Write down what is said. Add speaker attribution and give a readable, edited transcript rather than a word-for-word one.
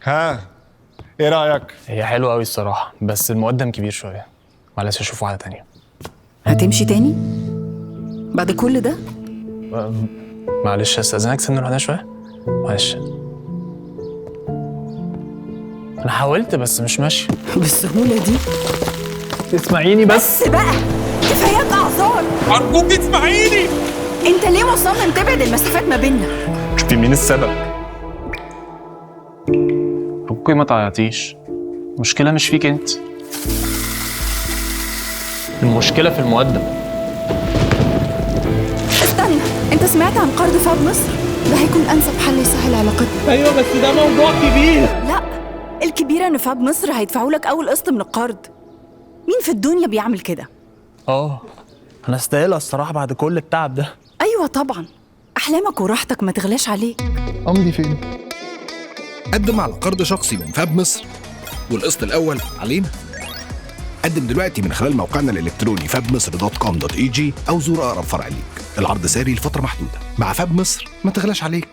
Speaker 1: ها، ايه رأيك؟
Speaker 2: هي حلوة قوي الصراحة، بس المقدم كبير شوية. معلش اشوف واحدة تانية.
Speaker 3: هتمشي تاني بعد كل ده؟
Speaker 2: معلش استاذنك سن لوحدها شوية. معلش انا حاولت بس مش ماشي
Speaker 3: بالسهولة دي؟
Speaker 2: اسمعيني
Speaker 3: بس بقى، كفاياك اعذار.
Speaker 2: ارجوك اسمعيني.
Speaker 3: انت ليه مصمم تبعد المسافات ما بيننا؟
Speaker 2: شفتي مين السبب؟ ارجوكي ما تعيطيش، المشكلة مش فيك انت، المشكلة في المقدم.
Speaker 3: استنى، انت سمعت عن قرض فاب مصر؟ ده هيكون انسب حل يسهل علاقتنا.
Speaker 2: ايوه بس ده موضوع كبير.
Speaker 3: لا، الكبيرة ان فاب مصر هيدفعوا لك اول قسط من القرض. مين في الدنيا بيعمل كده؟
Speaker 2: انا استاهلها الصراحة بعد كل التعب ده.
Speaker 3: ايوه طبعا، احلامك وراحتك ما تغلاش عليك.
Speaker 2: امضي فين؟
Speaker 4: قدم على قرض شخصي من فاب مصر والقسط الأول علينا. قدم دلوقتي من خلال موقعنا الإلكتروني fabmisr.com.eg أو زور أقرب فرع ليك. العرض ساري لفترة محدودة. مع فاب مصر ما تغلاش عليك.